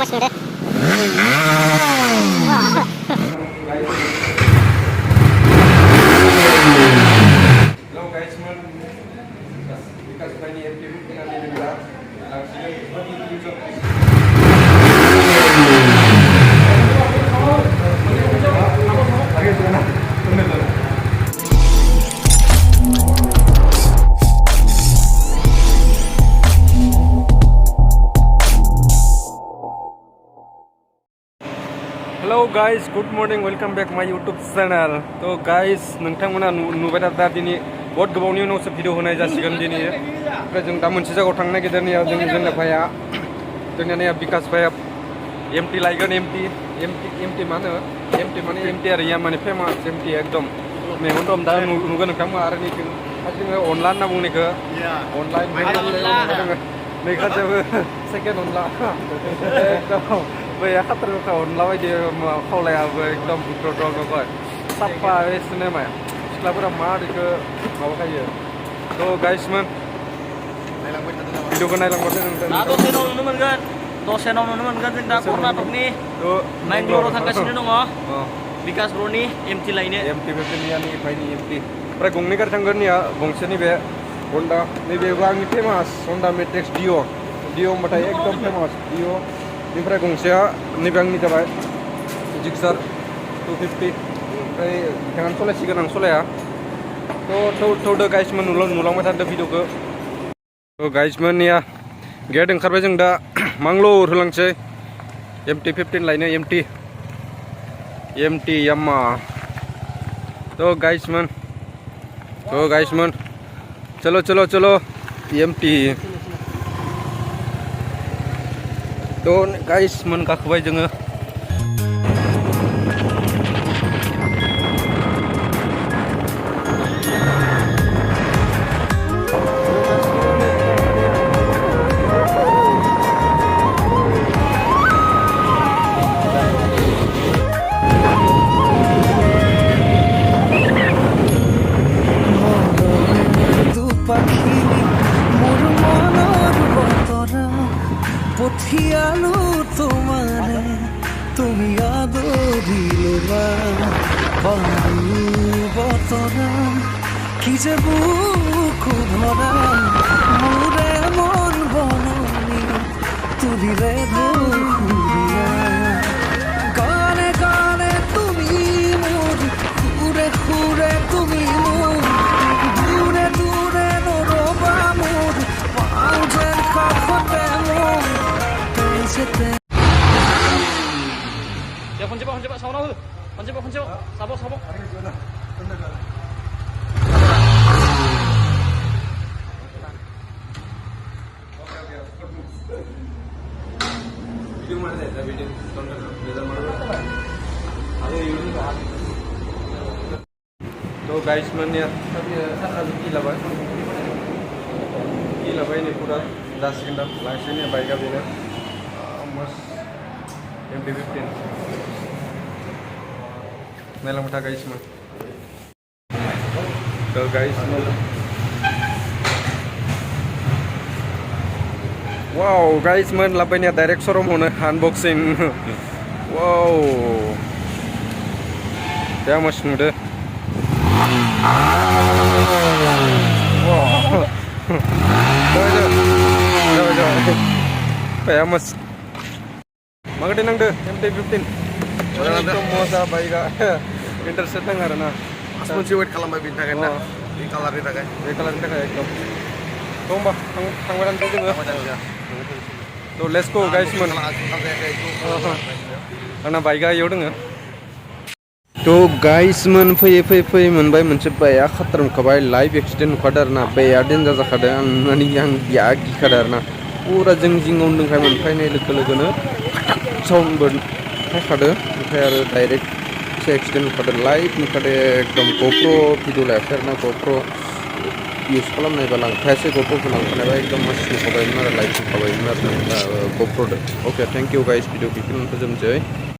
mas नुदो Hello guys, because by the MT dengan ini berat, langsung bagi tujuh. Hello guys, good morning, welcome back my YouTube channel. So guys, नोंथांमोना नुबाय दा दिनै बहुत गोबावनि उनावसो भिडिअ होनाय जासिगोन दिनै ओमफ्राय जों दा मोनसे जायगायाव थांनो नागिरदों जोंना भाइया जोंनिया बिकास भाइया एमटि लायगोन एमटि माने एमटि आरो इया माने फेमास एमटि एकदम मेगन दं दा नुगोन नोंथांमोना आरो नै जोङो अनला होनना बुंनायखौ अनला नै खाथियावबो सेकेन्ड अनला एकदम बैया खाथारखा अनला बायदि खावलायाबो एकदम बुद्रद्र नंबाय साफा एसेनो मा सिख्लाफोरा मा बेखौ माबाखायो थ' गाइसमोन भिडिअखौ नायलांबाथाय दसेनाव नुनो मोनगोन जों दा कर्नाटकनि मैंगलराव थांगासिनो दङ बिकास ब्र'नि एमटि लायनो एमटि बेफोरनियानि भाइनि एमटि ओमफ्राय गंनै गारि थांगोन निया गंसे नैबे हन्डा नैबेबो आंनि फेमास हन्डा मेट्रिक्स डिअ होनबाथाय एकदम फेमास डिअ बेनिफ्राय गंसेया नैबे आंनि जाबाय जिक्सार 250 ओमफ्राय बिथाङानो सलायसिगोन आं सलाया थौदो गाइसमोन नुलांबाय थादो भिडिअखौ थ' गाइसमोननिया गेट ओंखारबाय जों दा मांगलर होलांसै एमटि 15 लायनो एमटि याम्मा थ' गाइसमोन चलो एमटि थ' गाइसमोन गाखोबाय जोङो পঠিয়ালো তোমারে তুমি আদরিলা বায়ু বতরা কি যে বুক ভরা মোরে মন বননি তুলিলে ধুরিয়া গানে গানে তুমি মোর ঘুরে ঘুরে তুমি মোর দূরে দূরে নরবা মোর পাউজের কাফতে মোর 야 건져봐 사원아 건져봐 사보 video mana deh video tonton beda mana ada YouTube तो गाइस मैंने gila भाई ini पूरा 10 सेकंड लास्ट ini बाइक अभी ने मस्त MT 15 मेला मोठा गाइस में तो guys wow guys man labanya direct showroom होने unboxing wow ya mas muda wow ya mas makanya nang deh MT 15 itu moza baiknya interset nang karena Asmun wait kalau mbak bintang kan di kalar kita kan kayak itu tuh mbak tanggalan tuh juga tuh let's go guys man karena baiknya yaudah nggak tuh guys man fai मोनबाय मोनसे बाया खतर नुखाबाय live accident नुखादों आरोना बाया डेन्जार जाखादों आं माने आं गिखादों आरोना पुरा जों जिङाव दंखाय मोनफैनाय लोगोनो साउन्डबो फैखादों ओमफ्राय आरो डाइरेक्ट से एक्सिडेंट नुखादों लाइव नुखादों एकदम गप्र भिडिअ लायाखै आरोना गप्र इउज खालामनायबा लांफायासै गप्रखौ लांफानायबा एकदम मस्त नुखाबायमोन आरो लाइभ नुखाबायमोन आरो गप्रदो अके थेंक इउ गाइस भिडिअ बेखिनियावनो फोजोबनोसै